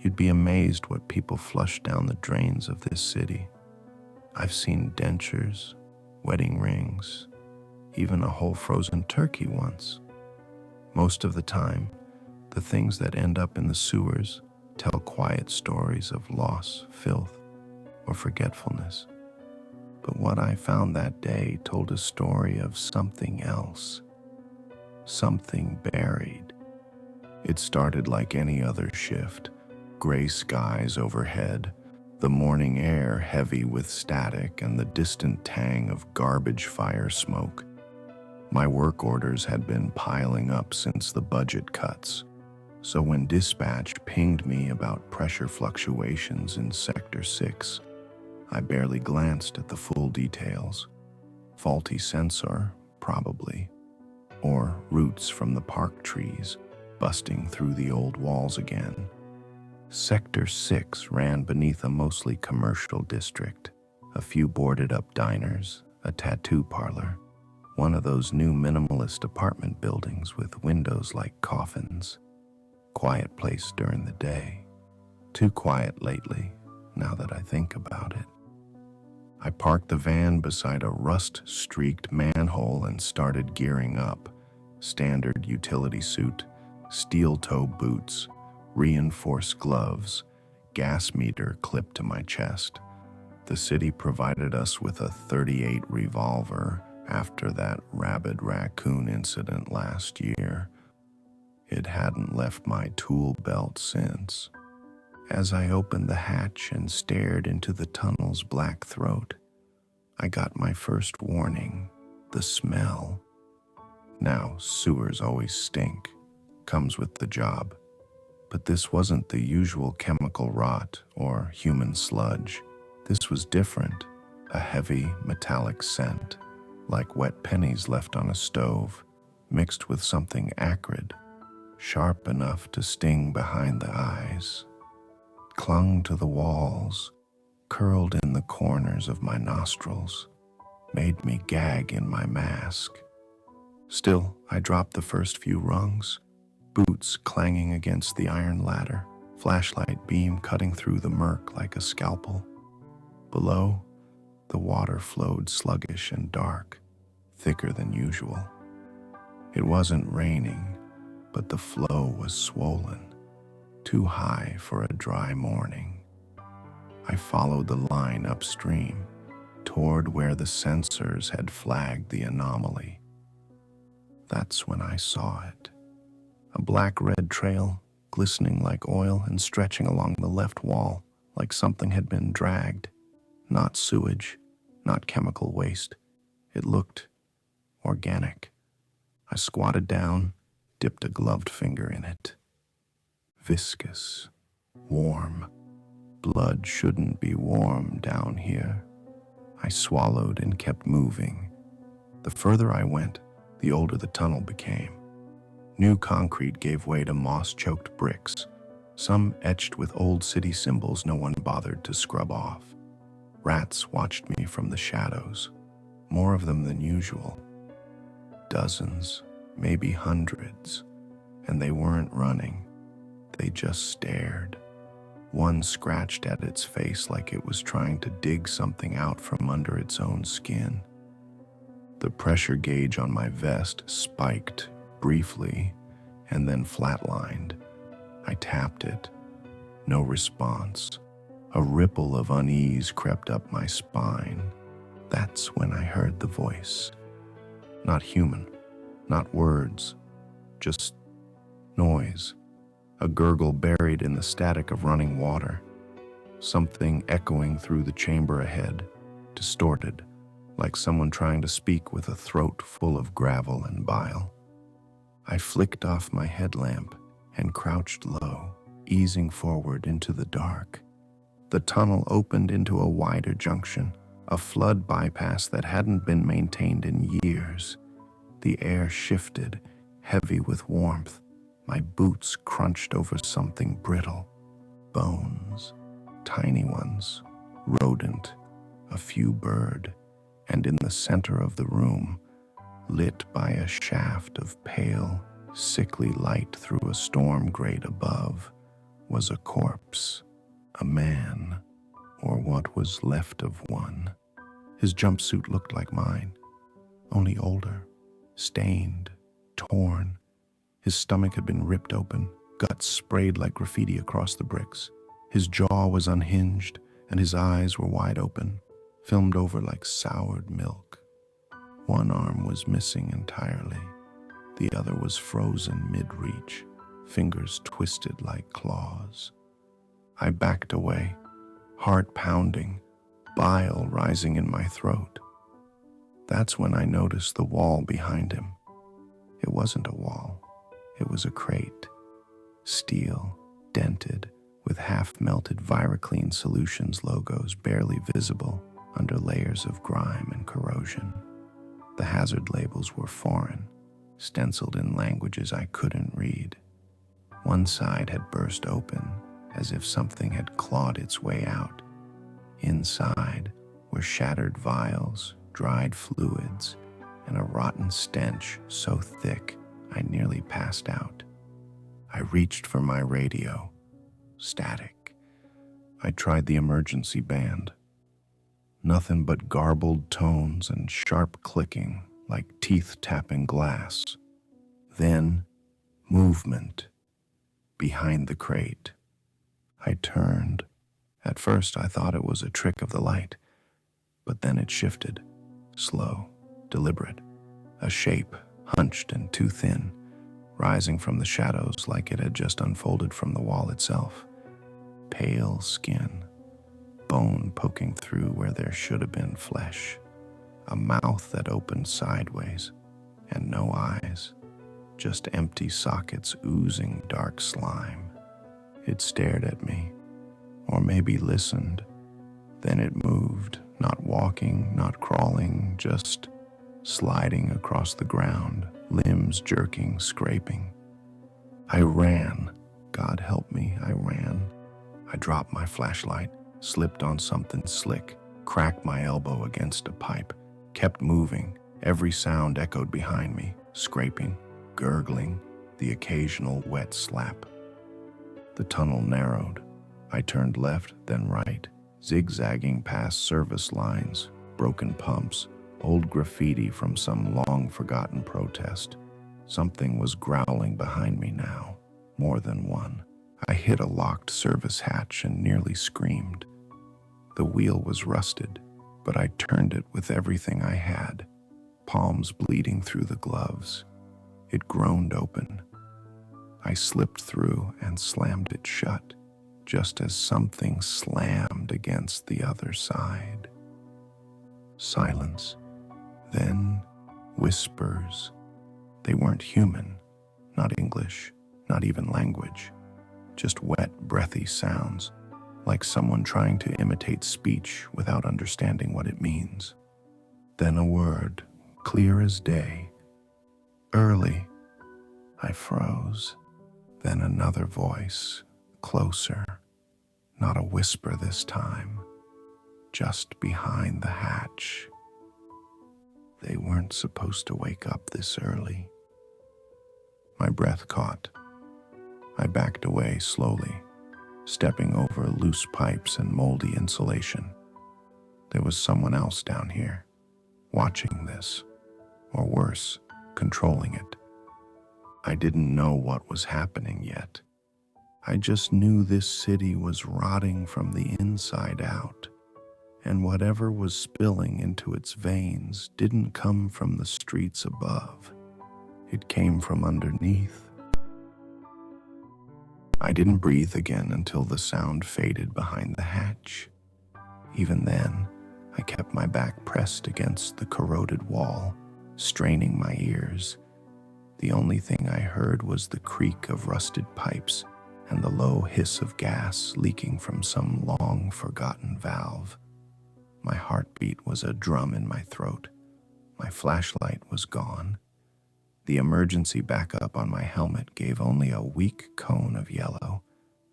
You'd be amazed what people flush down the drains of this city. I've seen dentures, wedding rings, even a whole frozen turkey once. Most of the time, the things that end up in the sewers tell quiet stories of loss, filth, or forgetfulness. But what I found that day told a story of something else, something buried. It started like any other shift, gray skies overhead, the morning air heavy with static and the distant tang of garbage fire smoke. My work orders had been piling up since the budget cuts, so when dispatch pinged me about pressure fluctuations in Sector 6, I barely glanced at the full details. Faulty sensor, probably, or roots from the park trees busting through the old walls again. Sector 6 ran beneath a mostly commercial district, a few boarded-up diners, a tattoo parlor, one of those new minimalist apartment buildings with windows like coffins. Quiet place during the day. Too quiet lately, now that I think about it. I parked the van beside a rust-streaked manhole and started gearing up. Standard utility suit, steel-toe boots, reinforced gloves, gas meter clipped to my chest. The city provided us with a .38 revolver after that rabid raccoon incident last year. It hadn't left my tool belt since. As I opened the hatch and stared into the tunnel's black throat, I got my first warning, the smell. Now, sewers always stink, comes with the job. But this wasn't the usual chemical rot or human sludge. This was different, a heavy, metallic scent, like wet pennies left on a stove, mixed with something acrid, sharp enough to sting behind the eyes. Clung to the walls, curled in the corners of my nostrils, made me gag in my mask. Still, I dropped the first few rungs, boots clanging against the iron ladder, flashlight beam cutting through the murk like a scalpel. Below, the water flowed sluggish and dark, thicker than usual. It wasn't raining, but the flow was swollen, too high for a dry morning. I followed the line upstream, toward where the sensors had flagged the anomaly. That's when I saw it. A black-red trail, glistening like oil and stretching along the left wall, like something had been dragged. Not sewage, not chemical waste. It looked organic. I squatted down, dipped a gloved finger in it. Viscous, warm. Blood shouldn't be warm down here. I swallowed and kept moving. The further I went, the older the tunnel became. New concrete gave way to moss-choked bricks, some etched with old city symbols no one bothered to scrub off. Rats watched me from the shadows, more of them than usual. Dozens, maybe hundreds, and they weren't running. They just stared. One scratched at its face like it was trying to dig something out from under its own skin. The pressure gauge on my vest spiked briefly and then flatlined. I tapped it. No response. A ripple of unease crept up my spine. That's when I heard the voice. Not human, not words, just noise. A gurgle buried in the static of running water. Something echoing through the chamber ahead, distorted, like someone trying to speak with a throat full of gravel and bile. I flicked off my headlamp and crouched low, easing forward into the dark. The tunnel opened into a wider junction, a flood bypass that hadn't been maintained in years. The air shifted, heavy with warmth. My boots crunched over something brittle. Bones, tiny ones, rodent, a few bird, and in the center of the room, lit by a shaft of pale, sickly light through a storm grate above, was a corpse, a man, or what was left of one. His jumpsuit looked like mine, only older, stained, torn. His stomach had been ripped open, guts sprayed like graffiti across the bricks. His jaw was unhinged, and his eyes were wide open, filmed over like soured milk. One arm was missing entirely. The other was frozen mid-reach, fingers twisted like claws. I backed away, heart pounding, bile rising in my throat. That's when I noticed the wall behind him. It wasn't a wall. It was a crate. Steel, dented, with half-melted ViraClean Solutions logos barely visible under layers of grime and corrosion. The hazard labels were foreign, stenciled in languages I couldn't read. One side had burst open, as if something had clawed its way out. Inside were shattered vials, dried fluids, and a rotten stench so thick I nearly passed out. I reached for my radio. Static. I tried the emergency band. Nothing but garbled tones and sharp clicking like teeth tapping glass. Then, movement. Behind the crate. I turned. At first I thought it was a trick of the light, but then it shifted. Slow, deliberate. A shape, hunched and too thin, rising from the shadows like it had just unfolded from the wall itself. Pale skin, bone poking through where there should have been flesh, a mouth that opened sideways, and no eyes, just empty sockets oozing dark slime. It stared at me, or maybe listened. Then it moved, not walking, not crawling, just sliding across the ground, limbs jerking, scraping. I ran. God help me, I ran. I dropped my flashlight, slipped on something slick, cracked my elbow against a pipe, kept moving. Every sound echoed behind me, scraping, gurgling, the occasional wet slap. The tunnel narrowed. I turned left, then right, zigzagging past service lines, broken pumps, old graffiti from some long-forgotten protest. Something was growling behind me now, more than one. I hit a locked service hatch and nearly screamed. The wheel was rusted, but I turned it with everything I had, palms bleeding through the gloves. It groaned open. I slipped through and slammed it shut, just as something slammed against the other side. Silence. Then whispers. They weren't human, not English, not even language. Just wet, breathy sounds, like someone trying to imitate speech without understanding what it means. Then a word, clear as day. Early. I froze. Then another voice, closer. Not a whisper this time, just behind the hatch. They weren't supposed to wake up this early. My breath caught. I backed away slowly, stepping over loose pipes and moldy insulation. There was someone else down here, watching this, or worse, controlling it. I didn't know what was happening yet. I just knew this city was rotting from the inside out, and whatever was spilling into its veins didn't come from the streets above. It came from underneath. I didn't breathe again until the sound faded behind the hatch. Even then, I kept my back pressed against the corroded wall, straining my ears. The only thing I heard was the creak of rusted pipes and the low hiss of gas leaking from some long-forgotten valve. My heartbeat was a drum in my throat. My flashlight was gone. The emergency backup on my helmet gave only a weak cone of yellow,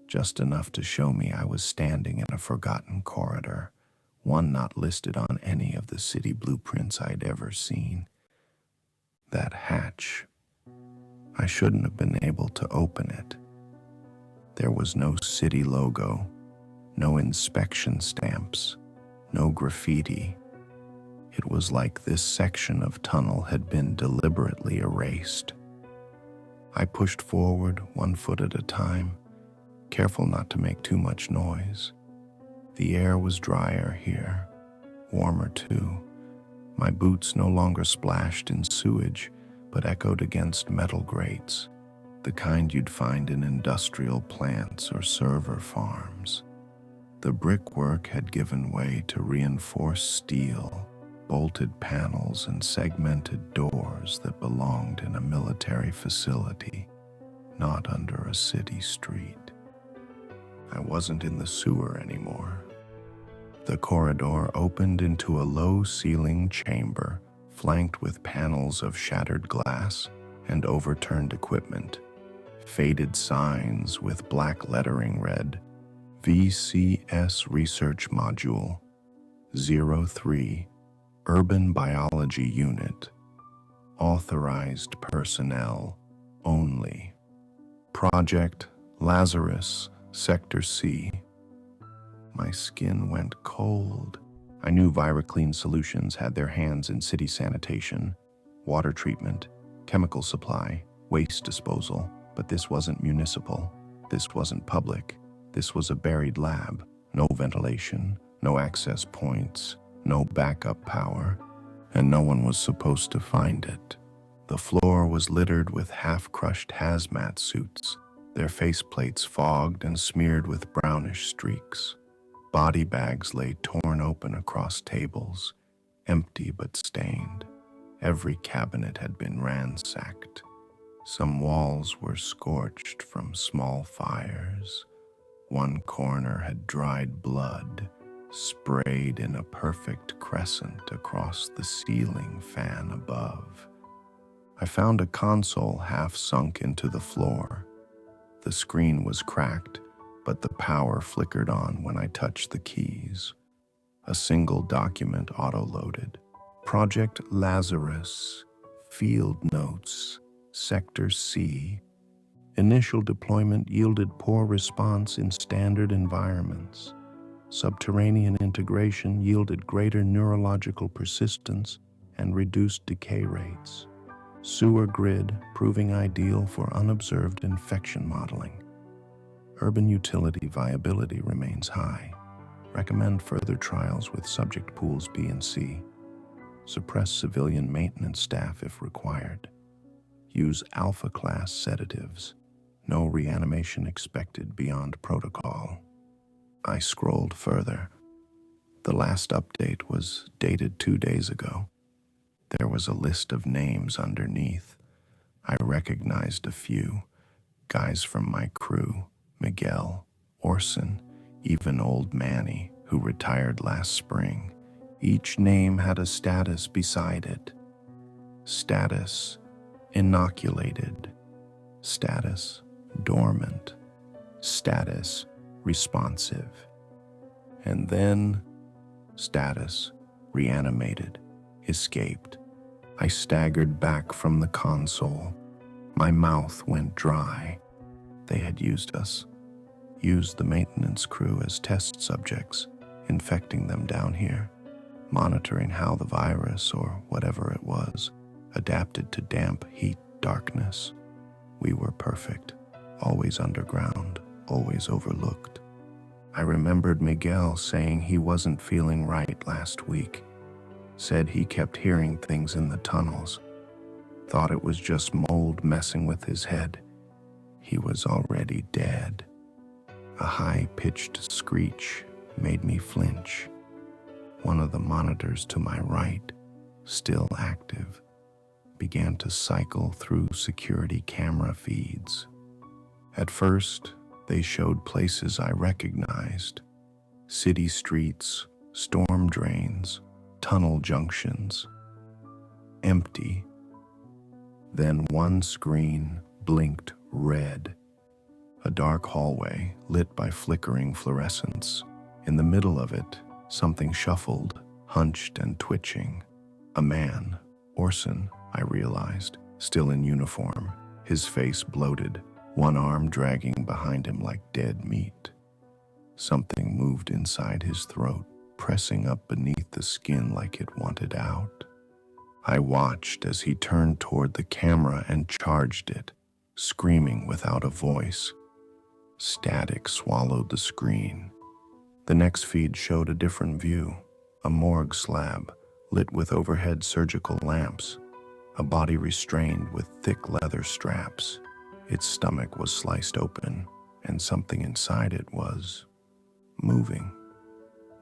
just enough to show me I was standing in a forgotten corridor, one not listed on any of the city blueprints I'd ever seen. That hatch. I shouldn't have been able to open it. There was no city logo, no inspection stamps, no graffiti. It was like this section of tunnel had been deliberately erased. I pushed forward 1 foot at a time, careful not to make too much noise. The air was drier here, warmer too. My boots no longer splashed in sewage, but echoed against metal grates, the kind you'd find in industrial plants or server farms. The brickwork had given way to reinforced steel, bolted panels and segmented doors that belonged in a military facility, not under a city street. I wasn't in the sewer anymore. The corridor opened into a low-ceilinged chamber, flanked with panels of shattered glass and overturned equipment. Faded signs with black lettering read, VCS Research Module 03, Urban Biology Unit, Authorized Personnel Only. Project Lazarus, Sector C. My skin went cold. I knew ViraClean Solutions had their hands in city sanitation, water treatment, chemical supply, waste disposal, but this wasn't municipal. This wasn't public. This was a buried lab. No ventilation, no access points, no backup power, and no one was supposed to find it. The floor was littered with half-crushed hazmat suits, their faceplates fogged and smeared with brownish streaks. Body bags lay torn open across tables, empty but stained. Every cabinet had been ransacked. Some walls were scorched from small fires. One corner had dried blood, sprayed in a perfect crescent across the ceiling fan above. I found a console half sunk into the floor. The screen was cracked, but the power flickered on when I touched the keys. A single document auto-loaded. Project Lazarus, Field Notes, Sector C. Initial deployment yielded poor response in standard environments. Subterranean integration yielded greater neurological persistence and reduced decay rates. Sewer grid proving ideal for unobserved infection modeling. Urban utility viability remains high. Recommend further trials with subject pools B and C. Suppress civilian maintenance staff if required. Use alpha-class sedatives. No reanimation expected beyond protocol. I scrolled further. The last update was dated 2 days ago. There was a list of names underneath. I recognized a few. Guys from my crew, Miguel, Orson, even old Manny, who retired last spring. Each name had a status beside it. Status inoculated. Status dormant. Status responsive. And then status reanimated. Escaped. I staggered back from the console. My mouth went dry. They had used us. Used the maintenance crew as test subjects, infecting them down here, monitoring how the virus, or whatever it was, adapted to damp, heat, darkness. We were perfect, always underground, always overlooked. I remembered Miguel saying he wasn't feeling right last week. Said he kept hearing things in the tunnels. Thought it was just mold messing with his head. He was already dead. A high-pitched screech made me flinch. One of the monitors to my right, still active, began to cycle through security camera feeds. At first, they showed places I recognized. City streets, storm drains, tunnel junctions. Empty. Then one screen blinked red. A dark hallway lit by flickering fluorescence. In the middle of it, something shuffled, hunched and twitching. A man, Orson, I realized, still in uniform, his face bloated, one arm dragging behind him like dead meat. Something moved inside his throat, pressing up beneath the skin like it wanted out. I watched as he turned toward the camera and charged it, screaming without a voice. Static swallowed the screen. The next feed showed a different view, a morgue slab lit with overhead surgical lamps, a body restrained with thick leather straps. Its stomach was sliced open, and something inside it was moving.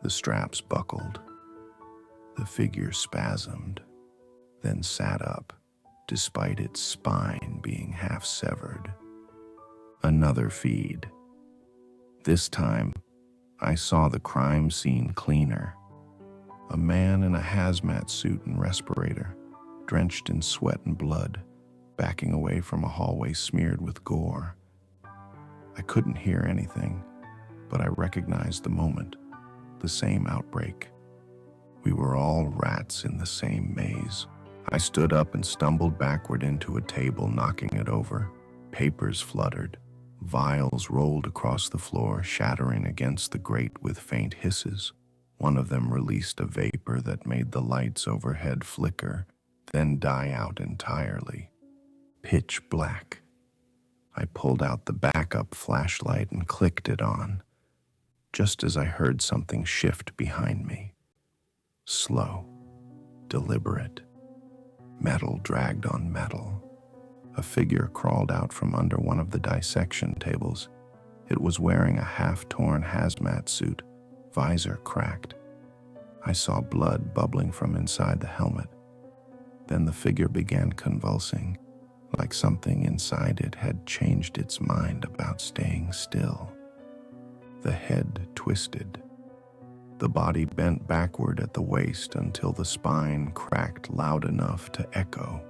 The straps buckled. The figure spasmed, then sat up, despite its spine being half severed. Another feed. This time, I saw the crime scene cleaner. A man in a hazmat suit and respirator, drenched in sweat and blood, backing away from a hallway smeared with gore. I couldn't hear anything, but I recognized the moment, the same outbreak. We were all rats in the same maze. I stood up and stumbled backward into a table, knocking it over. Papers fluttered. Vials rolled across the floor, shattering against the grate with faint hisses. One of them released a vapor that made the lights overhead flicker, then die out entirely. Pitch black. I pulled out the backup flashlight and clicked it on, just as I heard something shift behind me. Slow, deliberate. Metal dragged on metal. A figure crawled out from under one of the dissection tables. It was wearing a half-torn hazmat suit, visor cracked. I saw blood bubbling from inside the helmet. Then the figure began convulsing, like something inside it had changed its mind about staying still. The head twisted. The body bent backward at the waist until the spine cracked loud enough to echo.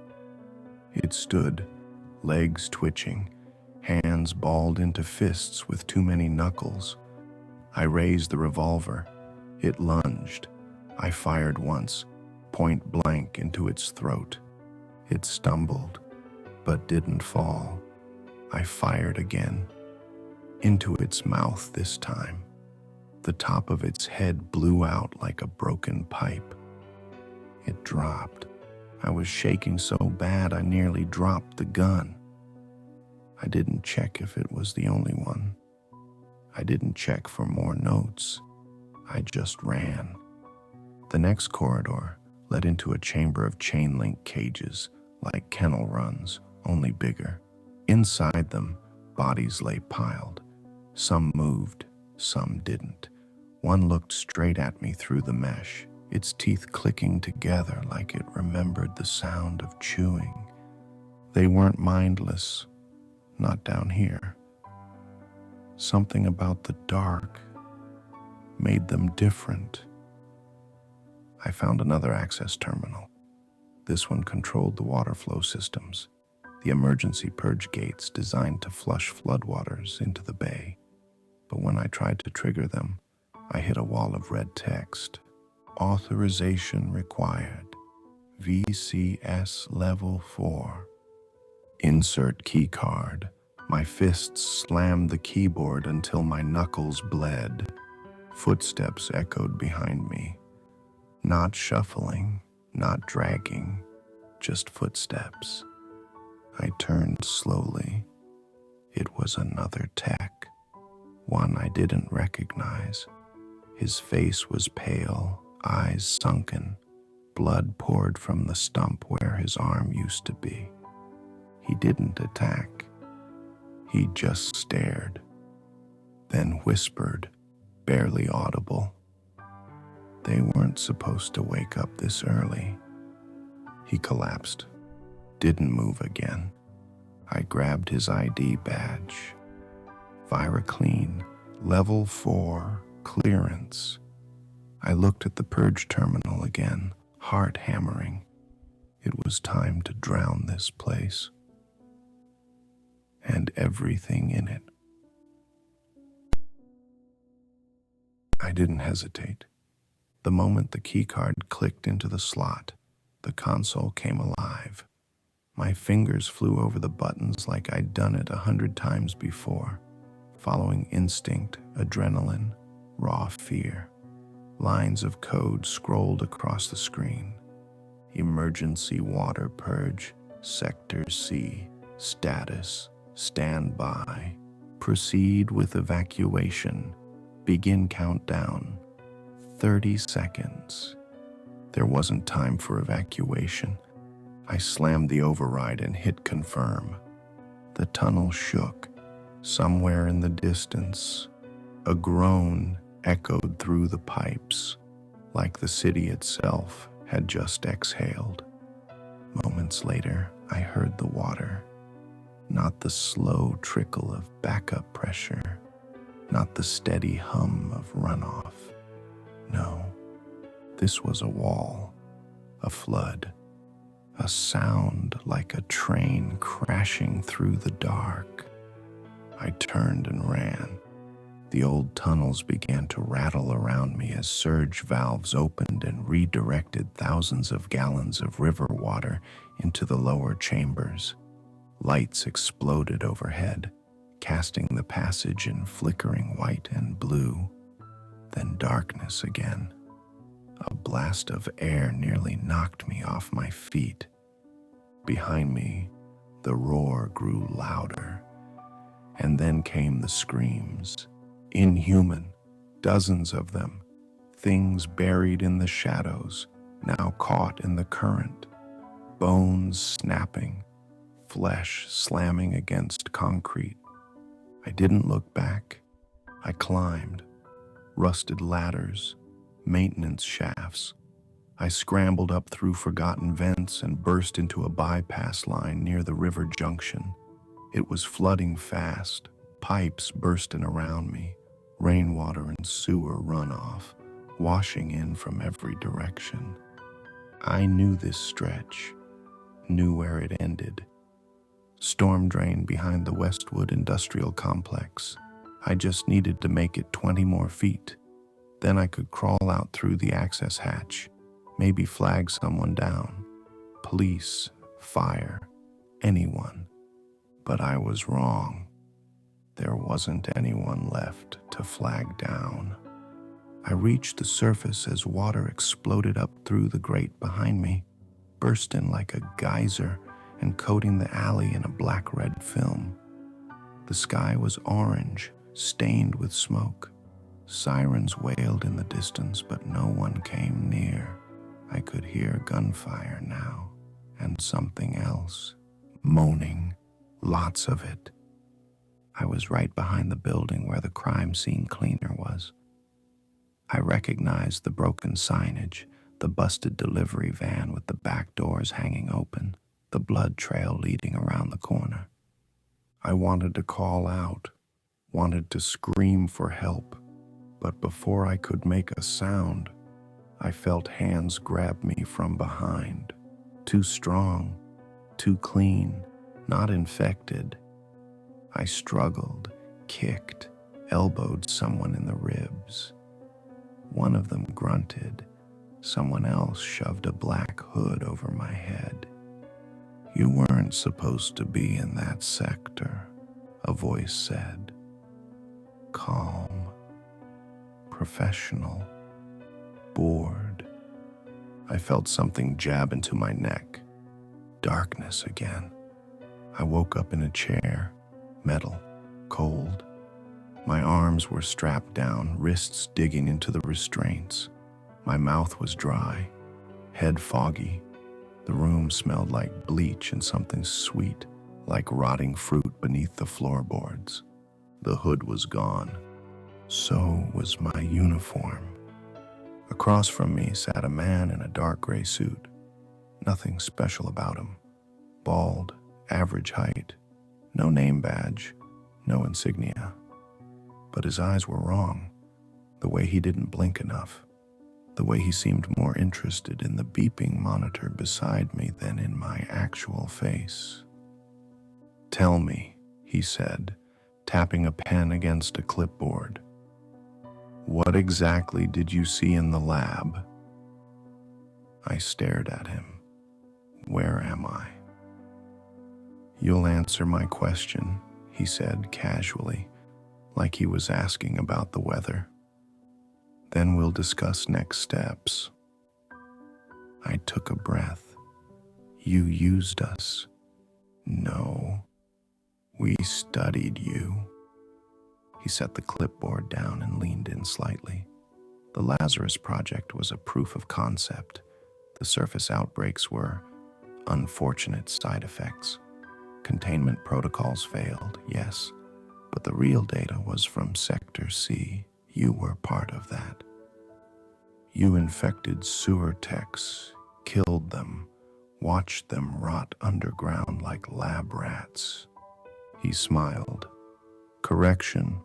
It stood, legs twitching, hands balled into fists with too many knuckles. I raised the revolver. It lunged. I fired once, point blank into its throat. It stumbled, but didn't fall. I fired again, into its mouth this time. The top of its head blew out like a broken pipe. It dropped. I was shaking so bad I nearly dropped the gun. I didn't check if it was the only one. I didn't check for more notes. I just ran. The next corridor led into a chamber of chain-link cages, like kennel runs, only bigger. Inside them, bodies lay piled. Some moved, some didn't. One looked straight at me through the mesh, its teeth clicking together like it remembered the sound of chewing. They weren't mindless, not down here. Something about the dark made them different. I found another access terminal. This one controlled the water flow systems, the emergency purge gates designed to flush floodwaters into the bay. But when I tried to trigger them, I hit a wall of red text. Authorization required. VCS Level 4. Insert keycard. My fists slammed the keyboard until my knuckles bled. Footsteps echoed behind me. Not shuffling, not dragging, just footsteps. I turned slowly. It was another tech, one I didn't recognize. His face was pale, eyes sunken. Blood poured from the stump where his arm used to be. He didn't attack. He just stared, then whispered, barely audible. They weren't supposed to wake up this early. He collapsed, didn't move again. I grabbed his ID badge. ViraClean, Level 4, clearance. I looked at the purge terminal again, heart hammering. It was time to drown this place. And everything in it. I didn't hesitate. The moment the keycard clicked into the slot, the console came alive. My fingers flew over the buttons like I'd done it 100 times before, following instinct, adrenaline, raw fear. Lines of code scrolled across the screen. Emergency water purge, Sector C, status, standby, proceed with evacuation, begin countdown, 30 seconds. There wasn't time for evacuation. I slammed the override and hit confirm. The tunnel shook. Somewhere in the distance, a groan echoed through the pipes, like the city itself had just exhaled. Moments later, I heard the water. Not the slow trickle of backup pressure, not the steady hum of runoff. No, this was a wall, a flood, a sound like a train crashing through the dark. I turned and ran. The old tunnels began to rattle around me as surge valves opened and redirected thousands of gallons of river water into the lower chambers. Lights exploded overhead, casting the passage in flickering white and blue. Then darkness again. A blast of air nearly knocked me off my feet. Behind me, the roar grew louder, and then came the screams. Inhuman, dozens of them, things buried in the shadows, now caught in the current, bones snapping, flesh slamming against concrete. I didn't look back. I climbed, rusted ladders, maintenance shafts. I scrambled up through forgotten vents and burst into a bypass line near the river junction. It was flooding fast, pipes bursting around me, rainwater and sewer runoff, washing in from every direction. I knew this stretch, knew where it ended. Storm drain behind the Westwood Industrial Complex. I just needed to make it 20 more feet. Then I could crawl out through the access hatch, maybe flag someone down. Police, fire, anyone. But I was wrong. There wasn't anyone left to flag down. I reached the surface as water exploded up through the grate behind me, bursting like a geyser and coating the alley in a black-red film. The sky was orange, stained with smoke. Sirens wailed in the distance, but no one came near. I could hear gunfire now, and something else. Moaning, lots of it. I was right behind the building where the crime scene cleaner was. I recognized the broken signage, the busted delivery van with the back doors hanging open, the blood trail leading around the corner. I wanted to call out, wanted to scream for help, but before I could make a sound, I felt hands grab me from behind. Too strong, too clean, not infected. I struggled, kicked, elbowed someone in the ribs. One of them grunted. Someone else shoved a black hood over my head. "You weren't supposed to be in that sector," a voice said. Calm, professional, bored. I felt something jab into my neck. Darkness again. I woke up in a chair, metal, cold. My arms were strapped down, wrists digging into the restraints. My mouth was dry, head foggy. The room smelled like bleach and something sweet, like rotting fruit beneath the floorboards. The hood was gone. So was my uniform. Across from me sat a man in a dark gray suit. Nothing special about him. Bald, average height, no name badge, no insignia. But his eyes were wrong. The way he didn't blink enough. The way he seemed more interested in the beeping monitor beside me than in my actual face. "Tell me," he said, tapping a pen against a clipboard. "What exactly did you see in the lab?" I stared at him. Where am I? "You'll answer my question," he said casually, like he was asking about the weather. "Then we'll discuss next steps." I took a breath. "You used us." "No, we studied you." He set the clipboard down and leaned in slightly. The Lazarus project was a proof of concept. The surface outbreaks were unfortunate side effects. Containment protocols failed, yes, but the real data was from Sector C. You were part of that. You infected sewer techs, killed them, watched them rot underground like lab rats. He smiled. "Correction.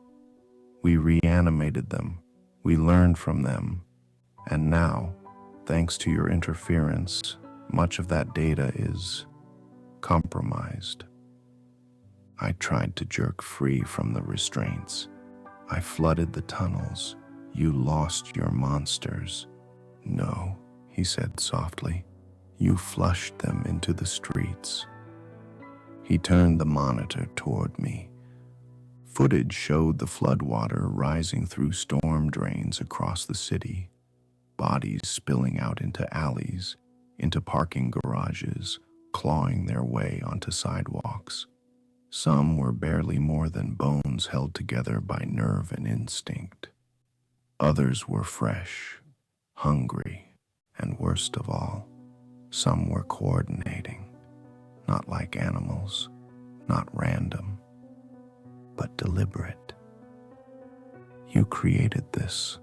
We reanimated them. We learned from them. And now, thanks to your interference, much of that data is compromised." I tried to jerk free from the restraints. "I flooded the tunnels. You lost your monsters." "No," he said softly. "You flushed them into the streets." He turned the monitor toward me. Footage showed the floodwater rising through storm drains across the city, bodies spilling out into alleys, into parking garages, clawing their way onto sidewalks. Some were barely more than bones held together by nerve and instinct. Others were fresh, hungry, and worst of all, some were coordinating, not like animals, not random, but deliberate. "You created this,"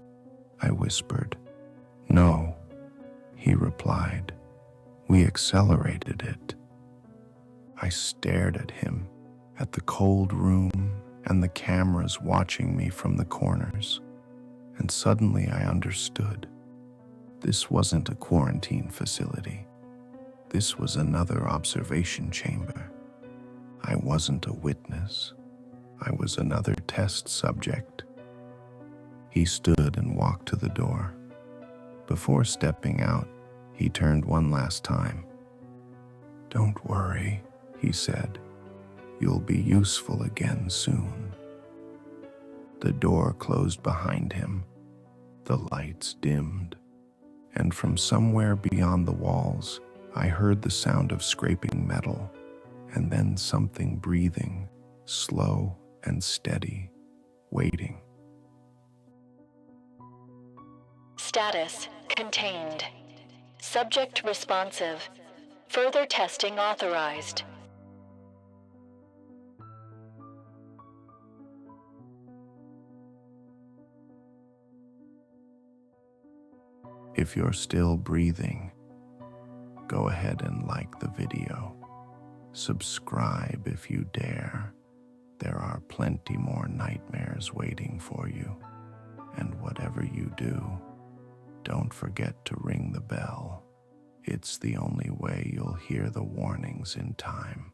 I whispered. "No," he replied. "We accelerated it." I stared at him, at the cold room and the cameras watching me from the corners, and suddenly I understood. This wasn't a quarantine facility. This was another observation chamber. I wasn't a witness. I was another test subject. He stood and walked to the door. Before stepping out, he turned one last time. "Don't worry," he said. "You'll be useful again soon." The door closed behind him. The lights dimmed. And from somewhere beyond the walls, I heard the sound of scraping metal, and then something breathing, slow and steady, waiting. Status contained. Subject responsive. Further testing authorized. If you're still breathing, go ahead and like the video. Subscribe if you dare. There are plenty more nightmares waiting for you. And whatever you do, don't forget to ring the bell. It's the only way you'll hear the warnings in time.